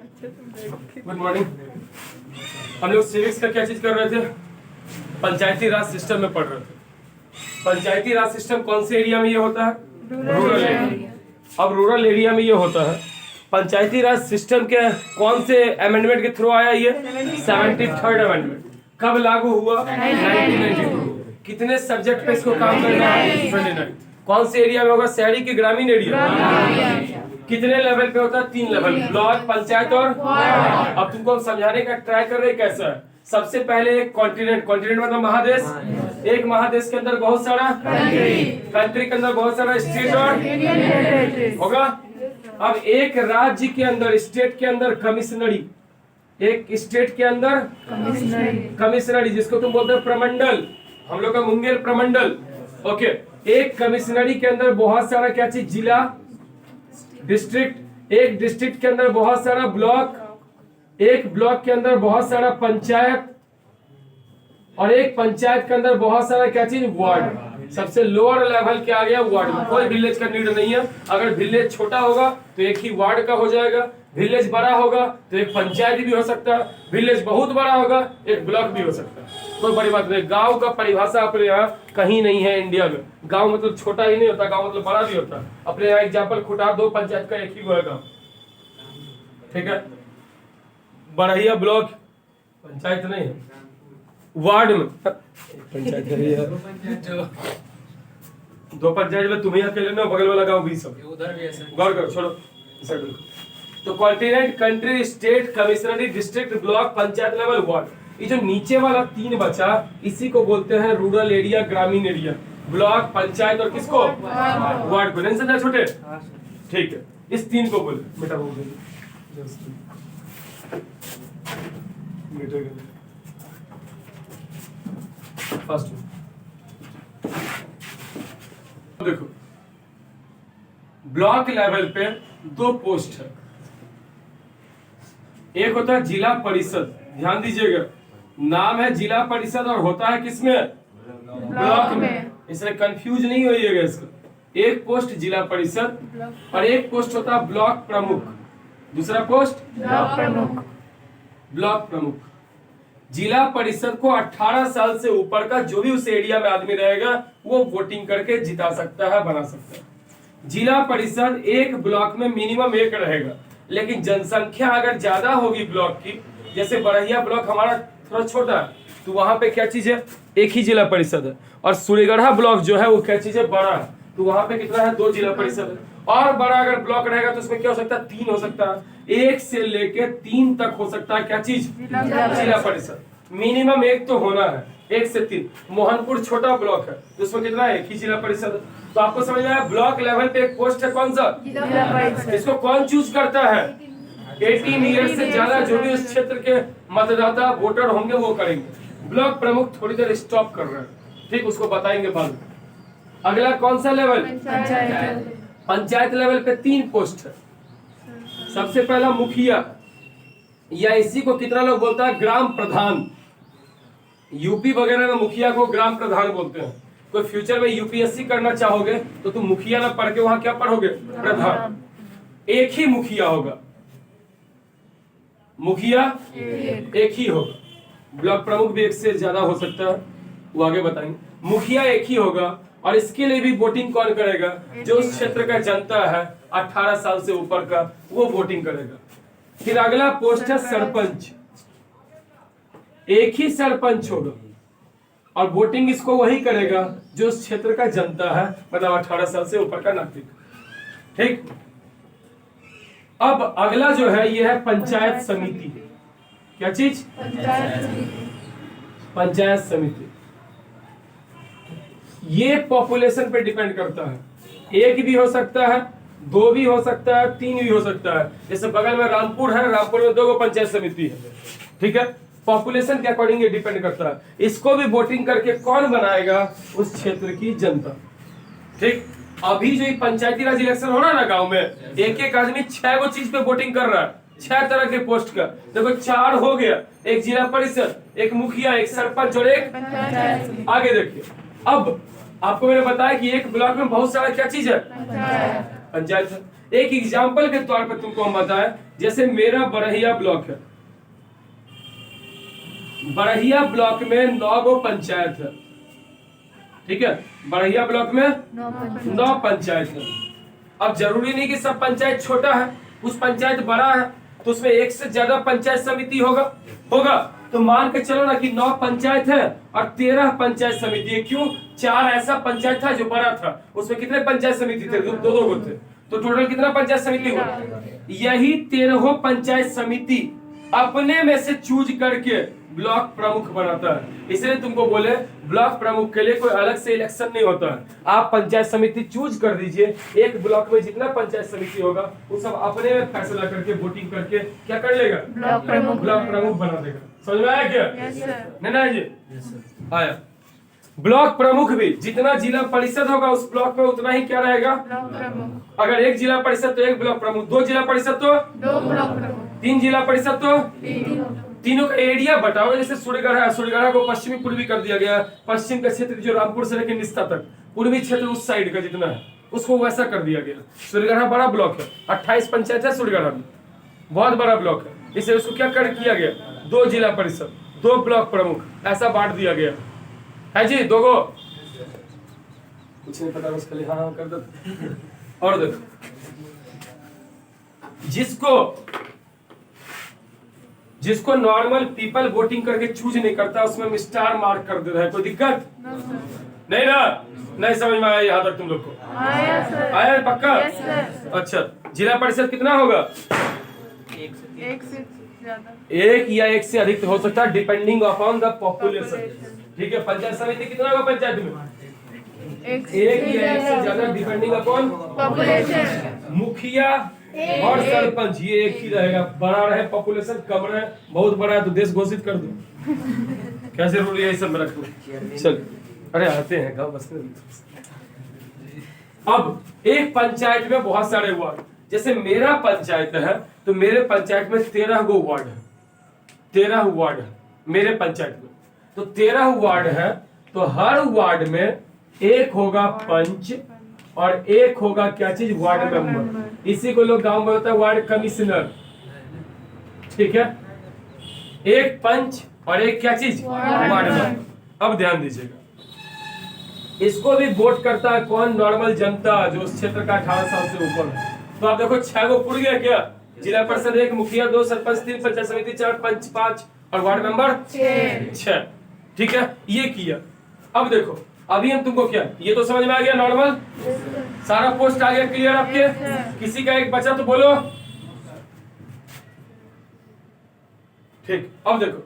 Good morning. हम लोग civics का क्या चीज कर रहे थे? पंचायती राज सिस्टम में पढ़ रहे थे। पंचायती राज सिस्टम कौन से एरिया में ये होता है? Rural area. अब रूरल एरिया में ये होता है। पंचायती राज सिस्टम के कौन से अमेंडमेंट के थ्रू आया ये? 73rd amendment. कब लागू हुआ? 1992। कितने सब्जेक्ट पे इसको काम करना है? 29। कौन से एरिया में होगा? शहरी के ग्रामीण एरिया? कितने लेवल पे होता है? 3 लेवल, ब्लॉक, पंचायत और अब तुमको समझाने का ट्राई कर रहे होता है। सबसे पहले एक कॉन्टिनेंट, कॉन्टिनेंट मतलब महादेश। एक महादेश के अंदर बहुत सारा कंट्री के अंदर बहुत सारा स्टेट और होगा। अब एक राज्य के अंदर, स्टेट के अंदर कमिश्नरी, एक स्टेट के अंदर कमिश्नरी जिसको तुम बोलते हो प्रमंडल, हम लोग का मुंगेर प्रमंडल। ओके, एक कमिश्नरी के अंदर बहुत सारा क्या चीज? जिला, डिस्ट्रिक्ट, एक डिस्ट्रिक्ट के अंदर बहुत सारा ब्लॉक, एक ब्लॉक के अंदर बहुत सारा पंचायत और एक पंचायत के अंदर बहुत सारा क्या चीज? वार्ड। सबसे लोअर लेवल क्या आ गया? वार्ड। कोई विलेज का नीड नहीं है। अगर विलेज छोटा होगा तो एक ही वार्ड का हो जाएगा, विलेज बड़ा होगा तो एक पंचायत भी हो सकता है, विलेज बहुत बड़ा होगा एक ब्लॉक भी हो सकता है। कोई बड़ी बात नहीं। गांव का परिभाषा अपने यहाँ कहीं नहीं है इंडिया में। गांव मतलब छोटा ही नहीं होता, गांव मतलब बड़ा भी होता है। अपने यहाँ एग्जाम्पल खुटा 2 पंचायत का एक ही वो है गाँव, ठीक है। बड़हिया ब्लॉक पंचायत नहीं है, वार्ड में पंचायत है। 2 पंचायत में तुम्हें अकेले ना, बगल वाला गाँव भी सब उधर भी ऐसा। गौर करो, छोड़ो। तो continent, country, state, commissionery, district, block, panchayat level, ward. ये जो नीचे वाला 3 बचा इसी को बोलते हैं रूरल एरिया, ग्रामीण एरिया। ब्लॉक, पंचायत और किसको? वार्ड को। नहीं समझा छोटे? ठीक है, इस 3 को बोले बेटा बोल फर्स्ट। देखो, ब्लॉक लेवल पे 2 पोस्ट है। एक होता है जिला परिषद, ध्यान दीजिएगा, नाम है जिला परिषद और होता है किसमें? ब्लॉक में। इसलिए कंफ्यूज नहीं होइएगा इसका। एक पोस्ट जिला परिषद और एक पोस्ट होता है ब्लॉक प्रमुख। दूसरा पोस्ट ब्लॉक प्रमुख। जिला परिषद को 18 साल से ऊपर का जो भी उस एरिया में आदमी रहेगा वो वोटिंग करके जिता सकता है, बना सकता है। जिला परिषद एक ब्लॉक में मिनिमम 1 रहेगा, लेकिन जनसंख्या अगर ज्यादा होगी ब्लॉक की, जैसे बड़हिया ब्लॉक हमारा थोड़ा छोटा है तो वहां पे क्या चीज है? एक ही जिला परिषद है। और सूर्यगढ़ा ब्लॉक जो है वो क्या चीज है? बड़ा है, तो वहां पे कितना है? 2 जिला परिषद है। और बड़ा अगर ब्लॉक रहेगा तो उसमें क्या हो सकता है? 3 हो सकता है। 1 से लेके 3 तक हो सकता है क्या चीज? जिला परिषद। मिनिमम 1 तो होना है, 1 से 3। मोहनपुर छोटा ब्लॉक है तो उसमें कितना है? 1 ही जिला परिषद। तो आपको समझ में आया? ब्लॉक लेवल पे एक पोस्ट है कौन सा? इसको कौन चूज करता है? 18 ईयर से ज्यादा जो भी उस क्षेत्र के मतदाता वोटर होंगे वो करेंगे। ब्लॉक प्रमुख थोड़ी देर स्टॉप कर रहे हैं, ठीक, उसको बताएंगे बाद में। अगला कौन सा लेवल? पंचायत लेवल पे 3 पोस्ट है। सबसे पहला मुखिया, या इसी को कितना लोग बोलता है? ग्राम प्रधान। यूपी वगैरह में मुखिया को ग्राम प्रधान बोलते हैं। कोई फ्यूचर में यूपीएससी करना चाहोगे तो तुम मुखिया ना पढ़ के वहां क्या पढ़ोगे? प्रधान। एक ही मुखिया होगा, मुखिया एक ही होगा। ब्लॉक प्रमुख भी 1 से ज्यादा हो सकता है, वो आगे बताएंगे। मुखिया एक ही होगा और इसके लिए भी वोटिंग कौन करेगा? जो उस क्षेत्र का जनता है 18 साल से ऊपर का, वो वोटिंग करेगा। फिर अगला पोस्ट है सरपंच। एक ही सरपंच होगा और वोटिंग इसको वही करेगा जो उस क्षेत्र का जनता है, मतलब 18 साल से ऊपर का नागरिक, ठीक। अब अगला जो है ये है पंचायत समिति। क्या चीज? पंचायत समिति। ये पॉपुलेशन पे डिपेंड करता है। 1 भी हो सकता है, 2 भी हो सकता है, 3 भी हो सकता है। जैसे बगल में रामपुर है, रामपुर में 2 पंचायत समिति है, ठीक है। पॉपुलेशन के अकॉर्डिंग ये डिपेंड करता है। इसको भी वोटिंग करके कौन बनाएगा? उस क्षेत्र की जनता, ठीक। अभी जो पंचायती राज इलेक्शन हो रहा है ना गांव में, एक आदमी 6 गो चीज पे वोटिंग कर रहा है, 6 तरह के पोस्ट का। देखो 4 हो गया, एक जिला परिषद, एक मुखिया, एक सरपंच और एक आगे देखिए। अब आपको मैंने बताया कि एक ब्लॉक में बहुत सारा क्या चीज है? पंचायत है। एक एग्जाम्पल के तौर पर तुमको हम बताएं, जैसे मेरा बरहिया ब्लॉक है, बरहिया ब्लॉक में 9 गो पंचायत है, ठीक है, बरहिया ब्लॉक में 9 पंचायत है। अब जरूरी नहीं कि सब पंचायत छोटा है, उस पंचायत बड़ा है तो उसमें एक से ज्यादा पंचायत समिति होगा। तो मान के चलो ना कि 9 पंचायत है और 13 पंचायत समिति है। क्यों? 4 ऐसा पंचायत था जो बड़ा था, उसमें कितने पंचायत समिति थे? दो गो थे, तो टोटल कितना पंचायत समिति हुआ? यही 13 पंचायत समिति अपने में से चूज करके ब्लॉक प्रमुख बनाता है। इसलिए तुमको बोले ब्लॉक प्रमुख के लिए कोई अलग से इलेक्शन नहीं होता है, आप पंचायत समिति चूज कर दीजिए। एक ब्लॉक में जितना पंचायत समिति होगा वो सब अपने में फैसला करके वोटिंग करके क्या कर लेगा? ब्लॉक प्रमुख बना देगा। समझ में आया क्या? नहीं जी आया। ब्लॉक प्रमुख भी जितना जिला परिषद होगा उस ब्लॉक में उतना ही क्या रहेगा? अगर एक जिला परिषद तो एक ब्लॉक प्रमुख, 2 जिला परिषद तो 2 ब्लॉक प्रमुख, 3 जिला परिषद तो तीनों का एरिया बटाओ। जैसे सूर्यगढ़ा को पश्चिमी पूर्वी कर दिया गया, पश्चिम का क्षेत्र जो रामपुर से लेकर निस्ता तक, पूर्वी क्षेत्र उस साइड का जितना है उसको वैसा कर दिया गया। सूर्यगढ़ा बड़ा ब्लॉक है, 28 पंचायत है सूर्यगढ़ा में, बहुत बड़ा ब्लॉक है, इसलिए उसको क्या कर किया गया? 2 जिला परिषद, 2 ब्लॉक प्रमुख, ऐसा बांट दिया गया है जी। 2 गो कुछ नहीं पता, बस खाली हाँ कर दो। और देखो, जिसको नॉर्मल पीपल वोटिंग करके चूज नहीं करता उसमें स्टार मार्क कर दे रहा है। कोई दिक्कत नहीं ना? नहीं समझ में आया यहाँ तक तुम लोग को? आया पक्का? अच्छा, जिला परिषद कितना होगा? एक या एक से अधिक हो सकता है, डिपेंडिंग अपॉन द पॉपुलेशन। ठीक है, पंचायत समिति कितना होगा पंचायत में? एक या एक से ज्यादा, डिपेंडिंग अपॉन पॉपुलेशन। मुखिया और सरपंच ये एक ही रहेगा, बड़ा रहे पॉपुलेशन, कम रहे बहुत बड़ा है तो देश घोषित कर दो। कैसे रूल है सब में रख दो। चल, अरे आते हैं गाँव बसने। अब एक पंचायत में बहुत सारे वार्ड, जैसे मेरा पंचायत है तो मेरे पंचायत में 13 गो वार्ड है, 13 वार्ड है मेरे पंचायत में। तो 13 वार्ड है तो हर वार्ड में एक होगा पंच और एक होगा क्या चीज? Ward member. इसी को लोग गांव में होता है वार्ड कमिश्नर। ठीक है, एक पंच और एक क्या चीज? Ward member. अब ध्यान दीजिएगा, इसको भी वोट करता है कौन? नॉर्मल जनता जो उस क्षेत्र का 18 साल से ऊपर है। तो आप देखो 6 गो पुर गया क्या? जिला परिषद 1, मुखिया 2, सरपंच 3, पंचायत समिति 4, पंच 5 और वार्ड मेंबर 6। ठीक है, ये किया। अब देखो, अभी हम तुमको क्या, ये तो समझ में आ गया नॉर्मल, सारा पोस्ट आ गया क्लियर आपके? किसी का एक बचा तो बोलो। ठीक, अब देखो,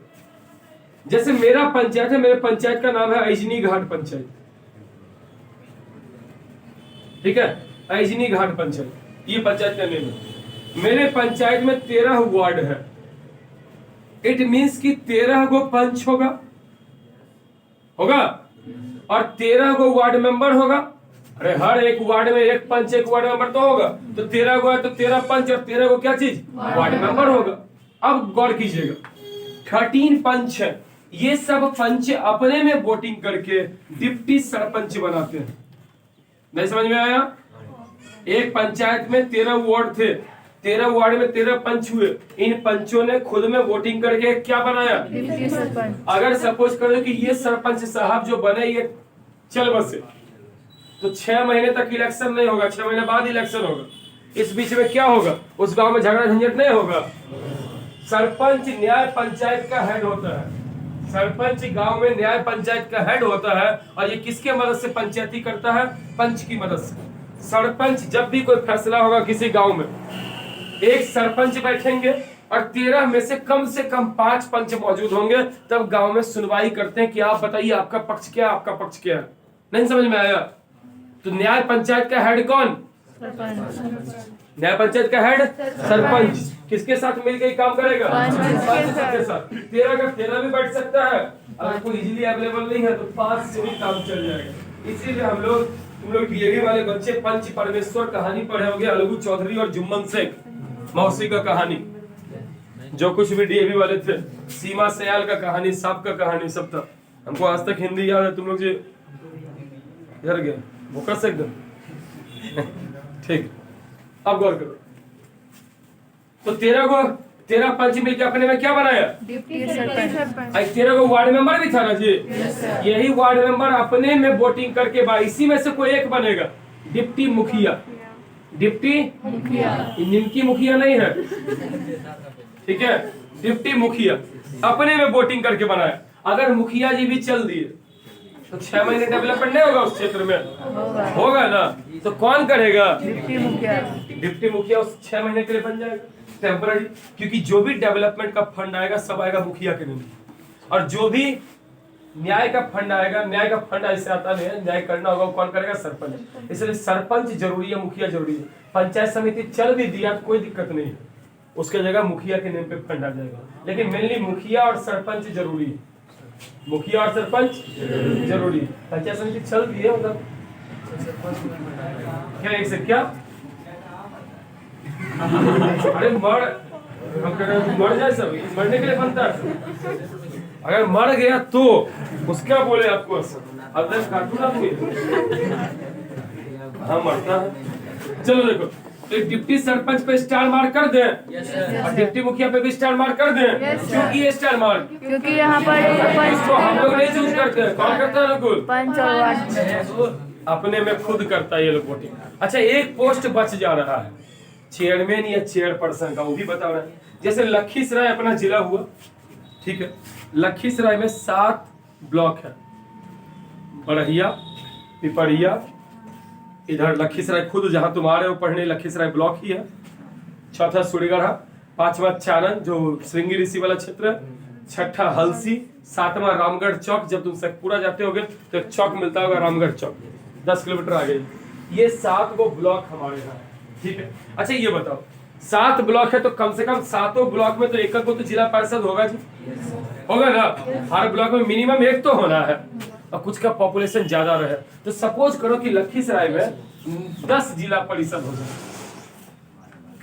जैसे मेरा पंचायत है, मेरे पंचायत का नाम है ऐजनी घाट पंचायत। ठीक है, ऐजनी घाट पंचायत, ये पंचायत का नेम है। मेरे पंचायत में 13 वार्ड है, इट मीन्स कि 13 गो पंच होगा और 13 गो वार्ड मेंबर होगा। अरे हर एक वार्ड में एक पंच एक वार्ड मेंबर तो होगा, तो 13 गो है तो 13 पंच और 13 गो क्या चीज? वार्ड मेंबर होगा। अब गौर कीजिएगा, 13 पंच है, ये सब पंच अपने में वोटिंग करके डिप्टी सरपंच बनाते हैं। नहीं समझ में आया? एक पंचायत में 13 वार्ड थे, 13 वार्ड में 13 पंच हुए, इन पंचों ने खुद में वोटिंग करके क्या बनाया? अगर सपोज करो कि ये सरपंच साहब जो बने ये चल बसे, तो 6 महीने तक इलेक्शन नहीं होगा, 6 महीने बाद इलेक्शन होगा। इस बीच में क्या होगा? उस गांव में झगड़ा झंझट नहीं होगा। सरपंच न्याय पंचायत का हेड होता है, सरपंच गांव में न्याय पंचायत का हेड होता है और ये किसके मदद से पंचायती करता है? पंच की मदद से। सरपंच जब भी कोई फैसला होगा किसी गांव में, एक सरपंच बैठेंगे और 13 में से कम 5 पंच मौजूद होंगे, तब गांव में सुनवाई करते हैं कि आप बताइए आपका पक्ष क्या है, आपका पक्ष क्या है। नहीं समझ में आया? तो न्याय पंचायत का हेड कौन? न्याय पंचायत का हेड सरपंच। किसके साथ मिलकर काम करेगा? पंच के साथ। 13 का 13 भी बैठ सकता है, अगर कोई इजीली अवेलेबल नहीं है तो 5 से भी काम चल जाएगा। इसीलिए हम लोग, तुम लोग डीएवी वाले बच्चे पंच परमेश्वर कहानी पढ़े होंगे, अलगू चौधरी और जुम्मन शेख मौसी का कहानी, जो कुछ भी डीएवी वाले थे, सीमा सयाल का कहानी, सांप का कहानी सब था। हमको आज तक हिंदी याद है, तुम लोग जो इधर गए भूखा से एकदम ठीक। अब गौर करो, तो 13 पंच मिलकर अपने में क्या बनाया? डिप्टी सरपंच। 13 को वार्ड मेंबर भी था ना जी। यही वार्ड मेंबर अपने में वोटिंग करके इसी में से कोई एक बनेगा डिप्टी मुखिया। डिप्टी मुखिया, निमकी मुखिया नहीं है, ठीक है, डिप्टी मुखिया अपने में वोटिंग करके बनाया। अगर मुखिया जी भी चल दिए तो 6 महीने डेवलपमेंट नहीं होगा उस क्षेत्र में, होगा ना? तो कौन करेगा? डिप्टी मुखिया। डिप्टी मुखिया उस 6 महीने के लिए बन जाएगा टेम्पररी, क्योंकि जो भी डेवलपमेंट का फंड आएगा सब आएगा मुखिया के नाम, और जो भी न्याय का फंड आएगा, न्याय का फंड ऐसे आता नहीं है, न्याय करना होगा वो कौन करेगा? सरपंच। इसलिए सरपंच जरूरी है, मुखिया जरूरी है। पंचायत समिति चल भी दिया तो कोई दिक्कत नहीं है, उसके जगह मुखिया के नाम पे फंड आ जाएगा, लेकिन मेनली मुखिया और सरपंच जरूरी है। मुखिया और सरपंच जरूरी है। पंचायत समिति चल दी है मतलब क्या एक से क्या? अरे मर जाए सब, मरने के लिए बनता है। अगर मर गया तो उसका बोले आपको अदर काटू ना कोई। हाँ मरता है। चलो देखो, तो एक डिप्टी सरपंच पे स्टार मार्क कर दे और डिप्टी मुखिया पे भी स्टार मार्क कर दे। क्योंकि ये स्टार मार्क, क्योंकि यहाँ पर इसको हम लोग नहीं चूज करते हैं, कौन करता है? अनुकूल पंच और वार्ड अपने में खुद करता है ये लोग वोटिंग। अच्छा, एक पोस्ट बच जा रहा है चेयरमैन या चेयरपर्सन का, वो भी बता रहे हैं। जैसे लखीसराय अपना जिला हुआ, ठीक है, लखीसराय में 7 ब्लॉक है, बड़हिया, पिपरिया, इधर लखीसराय खुद जहां तुम आ रहे हो पढ़ने लखीसराय ब्लॉक ही है, चौथा सुरीगढ़ा, 5वां चारण जो श्रृंगी ऋषि वाला क्षेत्र है, 6ठा हलसी, 7वां रामगढ़ चौक। जब तुम पूरा जाते होगे तो एक चौक मिलता होगा रामगढ़ चौक, 10 किलोमीटर आगे। ये 7 वो ब्लॉक हमारे यहाँ है, ठीक है। अच्छा ये बताओ, 7 ब्लॉक है तो कम से कम 7 ब्लॉक में तो एक को तो जिला परिषद होगा जी, होगा ना? हर ब्लॉक में मिनिमम एक तो होना है, और कुछ का पॉपुलेशन ज्यादा रहे। तो सपोज करो कि लखीसराय में 10 जिला परिषद हो जाए।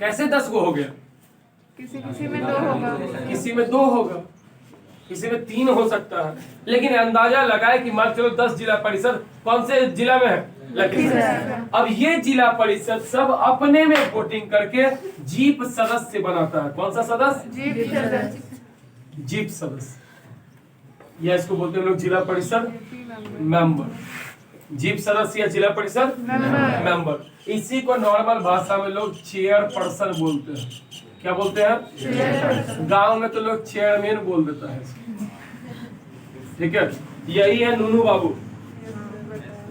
कैसे 10 को हो गया? किसी में 2 होगा, किसी में 2 होगा, किसी में 3 हो सकता है, लेकिन अंदाजा लगाए कि मान चलो 10 जिला परिषद कौन से जिला में है? लखीसराय। अब ये जिला परिषद सब अपने में वोटिंग करके जीप सदस्य बनाता है। कौन सा सदस्य? जीप सदस्य, या इसको बोलते हैं लोग जिला परिषद मेंबर। जीप सदस्य या जिला परिषद मेंबर, इसी को नॉर्मल भाषा में लोग चेयरपर्सन बोलते हैं। क्या बोलते हैं? गांव में तो लोग चेयरमैन बोल देता है, ठीक है। यही है नूनू बाबू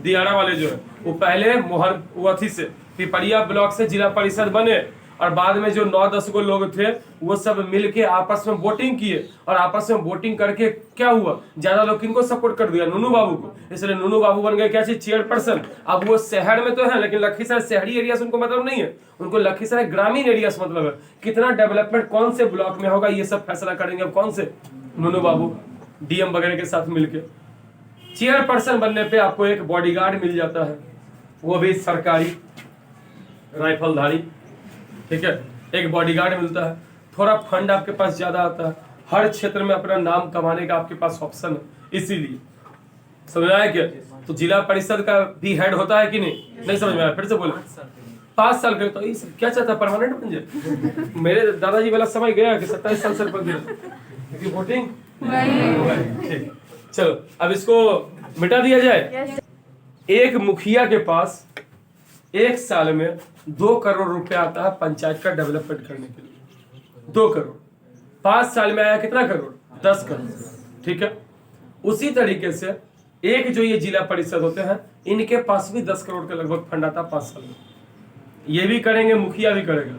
दियारा वाले जो है, वो पहले मोहन वथी से पिपरिया ब्लॉक से जिला परिषद बने, और बाद में जो 9-10 को लोग थे वो सब मिलके आपस में वोटिंग किए, और आपस में वोटिंग करके क्या हुआ, ज्यादा लोग किनको सपोर्ट कर दिया? नूनू बाबू को। इसलिए नूनू बाबू बन गए क्या चीज? चेयरपर्सन। अब वो शहर में तो है, लेकिन लखीसराय शहरी एरिया से उनको मतलब नहीं है, उनको लखीसराय ग्रामीण एरिया से मतलब है। कितना डेवलपमेंट कौन से ब्लॉक में होगा ये सब फैसला करेंगे। अब कौन से? नूनू बाबू डीएम वगैरह के साथ मिलके। चेयरपर्सन बनने पे आपको एक बॉडीगार्ड मिल जाता है, वो भी सरकारी राइफलधारी, ठीक है। एक बॉडीगार्ड मिलता है, थोड़ा फंड आपके पास ज्यादा आता है, हर क्षेत्र में अपना नाम कमाने का आपके पास ऑप्शन है। इसीलिए समझ आया क्या? तो जिला परिषद का भी हेड होता है कि नहीं समझ में आया? फिर से बोले 5 साल के, तो क्या चाहता है? परमानेंट बन जाए? मेरे दादाजी वाला समय गया कि 27 साल सरपंच वोटिंग। ठीक, चलो अब इसको मिटा दिया जाए। एक मुखिया के पास एक साल में 2 करोड़ रुपया आता है पंचायत का डेवलपमेंट करने के लिए। 2 करोड़ 5 साल में आया कितना करोड़? 10 करोड़, ठीक है। उसी तरीके से एक जो ये जिला परिषद होते हैं, इनके पास भी 10 करोड़ का लगभग फंड आता है 5 साल में। ये भी करेंगे, मुखिया भी करेगा।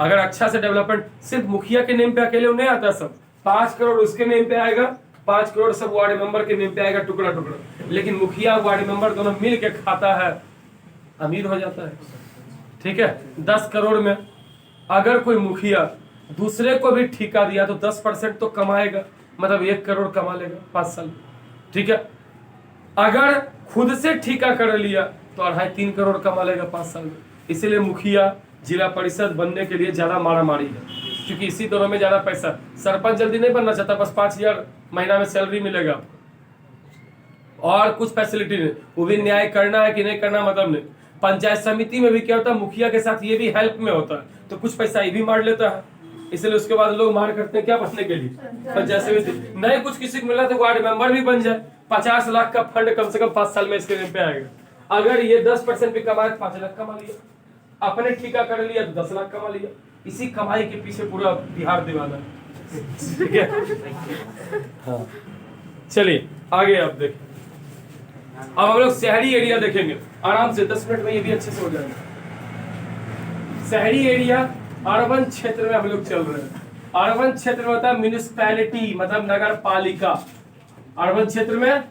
अगर अच्छा से डेवलपमेंट सिर्फ मुखिया के नेम पे अकेले नहीं आता, सब 5 करोड़ उसके नेम पे आएगा, 5 करोड़ सब वार्ड मेंबर के नेम पे आएगा, टुकड़ा टुकड़ा। लेकिन मुखिया वार्ड मेंबर दोनों मिल के खाता है, अमीर हो जाता है, ठीक है। 10 करोड़ में अगर कोई मुखिया दूसरे को भी ठेका दिया तो 10% तो कमाएगा, मतलब 1 करोड़ कमा लेगा 5 साल, ठीक है। अगर खुद से ठेका कर लिया तो 2.5-3 करोड़ कमा लेगा 5 साल में। इसीलिए मुखिया जिला परिषद बनने के लिए ज्यादा मारामारी है, क्योंकि इसी दोनों में ज्यादा पैसा। सरपंच जल्दी नहीं बनना चाहता, बस 5,000 महीना में सैलरी मिलेगा आपको और कुछ फैसिलिटी नहीं, वो भी न्याय करना है कि नहीं करना मतलब नहीं। पंचायत समिति में भी क्या होता है, मुखिया के साथ ये भी हेल्प में होता है, तो कुछ पैसा ये भी मार लेता है, इसलिए उसके बाद लोग मार करते हैं क्या बनने के लिए, पंचायत समिति। नहीं कुछ किसी को मिला तो वार्ड मेंबर भी बन जाए, 50 लाख का फंड कम से कम 5 साल में इसके पे आएगा। अगर ये 10% भी कमाए 5 लाख कमा लिया, अपने ठेका कर लिया तो 10 लाख कमा लिया। इसी कमाई के पीछे पूरा बिहार दीवाना है, ठीक है। हाँ चलिए आगे आप देखें। अब हम लोग शहरी एरिया देखेंगे आराम से, 10 मिनट में ये भी अच्छे से हो जाएगा। शहरी एरिया अर्बन क्षेत्र में हम लोग चल रहे हैं। अर्बन क्षेत्र में होता है म्युनिसिपैलिटी, मतलब नगर पालिका। अर्बन क्षेत्र में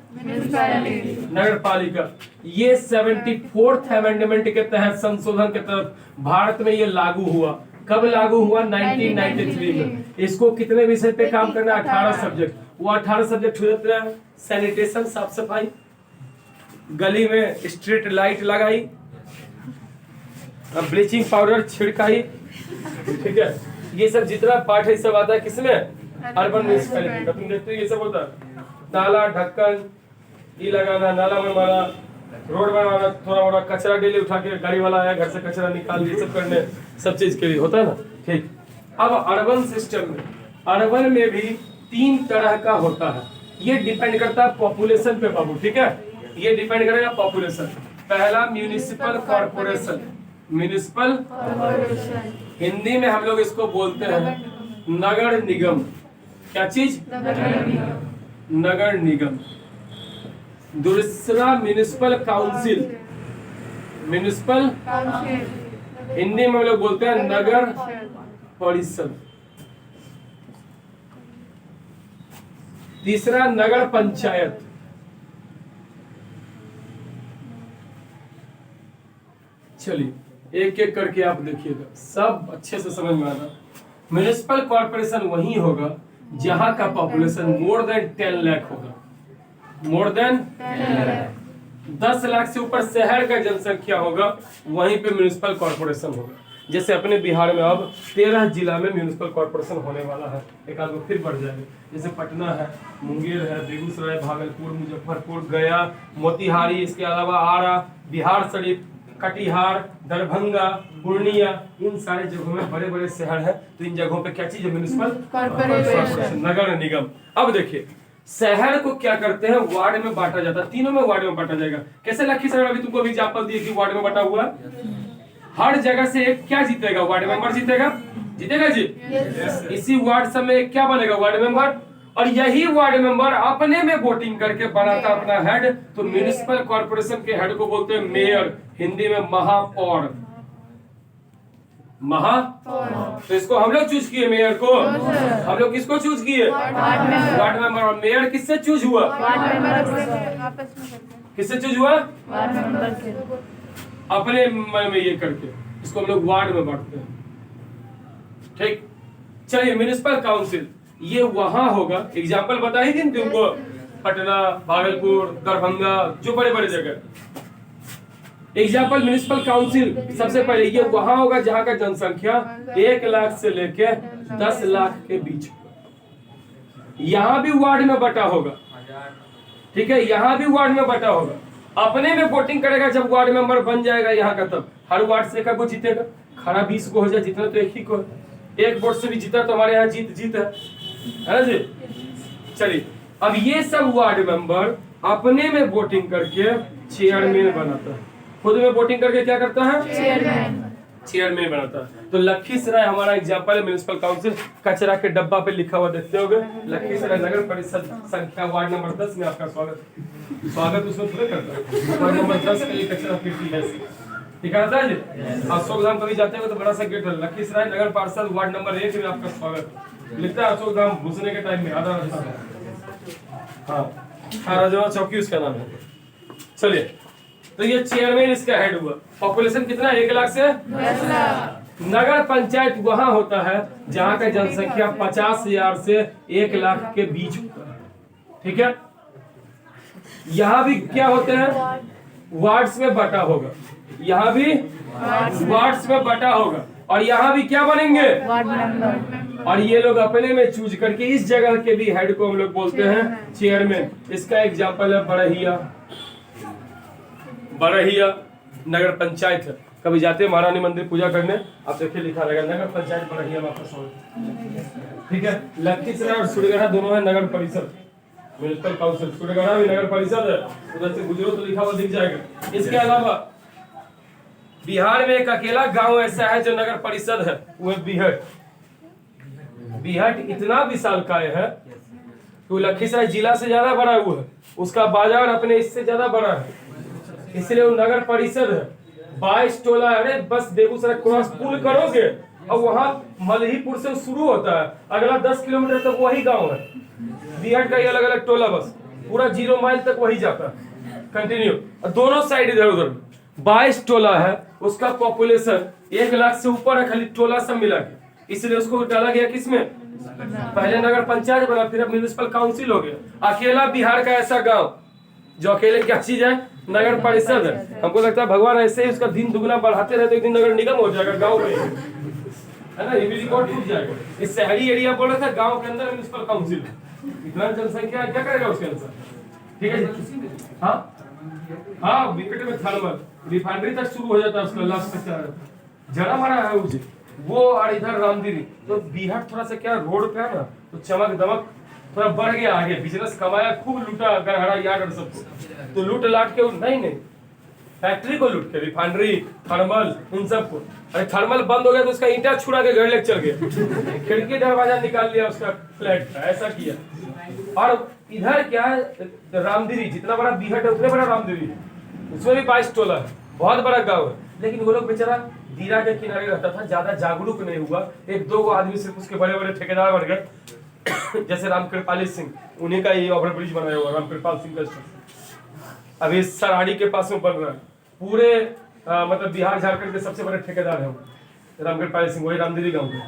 नगर पालिका, ये 74th अमेंडमेंट के तहत, संशोधन के तहत भारत में ये लागू हुआ। कब लागू हुआ? 1993 में। इसको कितने विषय पे काम करना है? 18 सब्जेक्ट। वो 18 सब्जेक्ट हो जाते हैं सैनिटेशन, साफ सफाई, गली में स्ट्रीट लाइट लगाई, ब्लीचिंग पाउडर छिड़काई, ठीक है। ये सब जितना पार्ट है सब आता है किसमें? अर्बन म्युनिसिपैलिटी का। तुम देखते हो ये सब होता है, नाला ढक्कन ये लगाना, नाला बनवाना, रोड बनवाना, थोड़ा मोड़ा कचरा डेली उठा के गाड़ी वाला आया घर से कचरा निकाल, ये सब करने, सब चीज के लिए होता है ना, ठीक। अब अर्बन सिस्टम में, अर्बन में भी 3 तरह का होता है। ये डिपेंड करता है पॉपुलेशन पे बाबू, ठीक है। ये डिपेंड करेगा पॉपुलेशन। पहला म्युनिसिपल कॉर्पोरेशन, म्युनिसिपल हिंदी में हम लोग इसको बोलते हैं नगर निगम। क्या चीज? नगर निगम। दूसरा म्युनिसिपल काउंसिल, म्युनिसिपल हिंदी में हम लोग बोलते हैं नगर परिषद। तीसरा नगर पंचायत। चलिए एक एक करके आप देखिएगा, सब अच्छे से समझ में आना। म्युनिसिपल कॉर्पोरेशन वही होगा जहां का पॉपुलेशन मोर देन 10 लाख होगा, मोर देन 10 लाख से ऊपर शहर का जनसंख्या होगा, वहीं पे म्युनिसिपल कॉर्पोरेशन होगा। जैसे अपने बिहार में अब 13 जिला में म्युनिसिपल कॉर्पोरेशन होने वाला है, एक आध फिर बढ़ जाएगा। जैसे पटना है, मुंगेर है, बेगूसराय, भागलपुर, मुजफ्फरपुर, गया, मोतिहारी, इसके अलावा आरा, बिहार शरीफ, कटिहार, दरभंगा, पूर्णिया, इन सारे जगहों में बड़े बड़े शहर हैं, तो इन जगहों पे क्या चीज है? म्युनिसिपल कॉर्पोरेशन, नगर निगम। अब देखिए शहर को क्या करते हैं, वार्ड में बांटा जाता है, तीनों में वार्ड में बांटा जाएगा। कैसे? लखीसराय अभी तुमको एग्जांपल दिए कि वार्ड में बांटा हुआ, हर जगह से एक क्या जीतेगा? वार्ड मेंबर जीतेगा, जीतेगा जी। इसी वार्ड सब में क्या बनेगा? Ward member. और यही वार्ड मेंबर अपने में वोटिंग करके बनाता अपना हेड। तो म्युनिसिपल कॉर्पोरेशन के हेड को बोलते हैं मेयर, हिंदी में महापौर। तो इसको हम लोग चूज किए, मेयर को। हम लोग किसको चूज किए? Ward member. और मेयर किससे चूज हुआ? किससे चूज हुआ? अपने मन में ये करके, इसको हम लोग वार्ड में बांटते हैं, ठीक। चलिए म्युनिसिपल काउंसिल, ये वहां होगा, एग्जाम्पल बता ही थी तुमको, पटना, भागलपुर, दरभंगा, जो बड़े बड़े जगह। एग्जाम्पल म्युनिसिपल काउंसिल सबसे पहले ये वहां होगा जहां का जनसंख्या 1 लाख से लेके 10 लाख के बीच। यहां भी वार्ड में बटा होगा, ठीक है, यहां भी वार्ड में बटा होगा। अपने में वोटिंग करेगा जब वार्ड मेंबर बन जाएगा यहाँ का, तब हर वार्ड से एक जीतेगा। खरा 20 को हो जाए, जितना तो एक ही को, एक वोट से भी जीता तो हमारे यहाँ जीत है ना जी। चलिए अब ये सब वार्ड मेंबर अपने में वोटिंग करके चेयरमैन बनाता है, खुद में वोटिंग करके क्या करता है? चेयरमैन बनाता है। तो लखीसराय हमारा एग्जांपल है म्युनिसिपल काउंसिल। कचरा के डब्बा पे लिखा हुआ देखते होगे, लखीसराय नगर परिषद संख्या वार्ड नंबर 10 में आपका स्वागत उसमें थोड़े करता है। वार्ड नंबर 10 के लिए कचरा पेटी है, ठीक है जी। अशोक धाम कभी जाते हो तो बड़ा सा गेट है, लखीसराय नगर पार्षद वार्ड नंबर 1 में आपका स्वागत लिखता है। अशोक धाम घुसने के टाइम में आधा रास्ता, हाँ राजवा चौकी उसका नाम है। चलिए तो ये चेयरमैन इसका हेड हुआ। पॉपुलेशन कितना? 1 लाख से 10 लाख। नगर पंचायत वहां होता है जहां का जनसंख्या 50,000 से 1 लाख के बीच होता है, ठीक है। यहाँ भी क्या होते हैं? वार्ड्स में बटा होगा, यहाँ भी वार्ड्स में बटा होगा, और यहाँ भी क्या बनेंगे? Ward member. और ये लोग अपने में चूज करके इस जगह के भी हेड को हम लोग बोलते हैं चेयरमैन। इसका एग्जांपल है बड़हिया, बड़हिया नगर पंचायत है। कभी जाते हैं महारानी मंदिर पूजा करने, आप देखिए लिखा रहेगा नगर पंचायत बरहिया वापस हो। ठीक है, लखीसराय और सूर्यगढ़ा दोनों है नगर परिषद, म्युनिसिपल काउंसिल। सूर्यगढ़ा भी नगर परिषद है, उधर से गुजरो तो लिखा हुआ दिख जाएगा। इसके अलावा बिहार में एक अकेला गांव ऐसा है जो नगर परिषद है, वो है बीहट। बीहट इतना विशालकाय है तो लखीसराय जिला से ज्यादा बड़ा वो है, उसका बाजार अपने इससे ज्यादा बड़ा है, इसलिए वो नगर परिषद है। 22 टोला, अरे बस बेगूसराय क्रॉस पुल करोगे और वहाँ मलहीपुर से शुरू होता है, अगला 10 किलोमीटर तक वही गांव है। बीहट का ये अलग अलग टोला, बस पूरा 0 माइल तक वही जाता है कंटिन्यू, और दोनों साइड इधर उधर 22 टोला है। उसका पॉपुलेशन 1 लाख से ऊपर है खाली टोला सब मिला के, इसलिए उसको डाला गया किसमें, पहले नगर पंचायत बना, फिर अब म्युनिसिपल काउंसिल हो गया। अकेला बिहार का ऐसा गांव जो अकेले क्या चीज है, नगर परिषद है। हमको लगता है भगवान ऐसे ही उसका दिन दुगना बढ़ाते रहे तो एक दिन नगर निगम हो जाएगा गांव में, है ना, ये भी रिकॉर्ड टूट जाएगा। इस शहरी एरिया बोल रहा था, गांव के अंदर म्युनिसिपल काउंसिल, इतना जनसंख्या क्या करेगा उसके अनुसार। ठीक है, हाँ विकेट में थर्मल रिफाइनरी तक शुरू हो जाता है उसका, लास्ट तक जड़ा मारा है उसे वो, और इधर रामदीरी। तो बिहार थोड़ा सा क्या रोड पे है ना, तो चमक दमक थोड़ा बढ़ गया आगे, बिजनेस कमाया, खूब लूटा गरहरा यार्ड और सबको, तो लूट लाट के नहीं फैक्ट्री को लूट के, रिफाइनरी, थर्मल, इन सबको। अरे थर्मल बंद हो गया तो उसका ईंटा छुड़ा के घर लेके चल गया, खिड़की दरवाजा निकाल लिया उसका फ्लैट का, ऐसा किया। और इधर क्या है, रामदीरी जितना बड़ा बिहट है उतने बड़ा रामदीरी है, उसमें भी 22 टोला है, बहुत बड़ा गाँव है। लेकिन वो लोग बेचारा दीरा के किनारे रहता था, ज्यादा जागरूक नहीं हुआ, 1-2 आदमी सिर्फ उसके बड़े बड़े ठेकेदार बन गए जैसे रामकृपाली सिंह, उन्हीं का ये ओवरब्रिज बनाया हुआ रामकृपाल सिंह का स्ट्रक्चर अभी सराड़ी के पास में बन रहा है। पूरे मतलब बिहार झारखंड के सबसे बड़े ठेकेदार है रामकृपाल सिंह, वही रामदीरी गाँव के।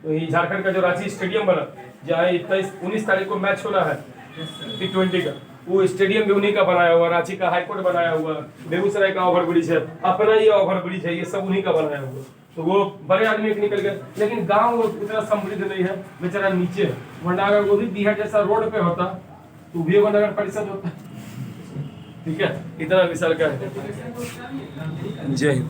तो ये झारखंड का जो रांची स्टेडियम बना, जहाँ 19 तारीख को मैच होना है T20 का, वो स्टेडियम भी उन्हीं का बनाया हुआ, रांची का हाईकोर्ट बनाया हुआ, बेगूसराय का ओवरब्रिज है, अपना ये ओवरब्रिज है, ये सब उन्हीं का बनाया हुआ। तो वो बड़े आदमी एक निकल गए, लेकिन गांव उतना समृद्ध नहीं है, बेचारा नीचे है। वरना अगर वो भी बिहार जैसा रोड पे होता तो भी वो नगर परिषद होता। ठीक है, इतना विशाल का है। जय हिंद।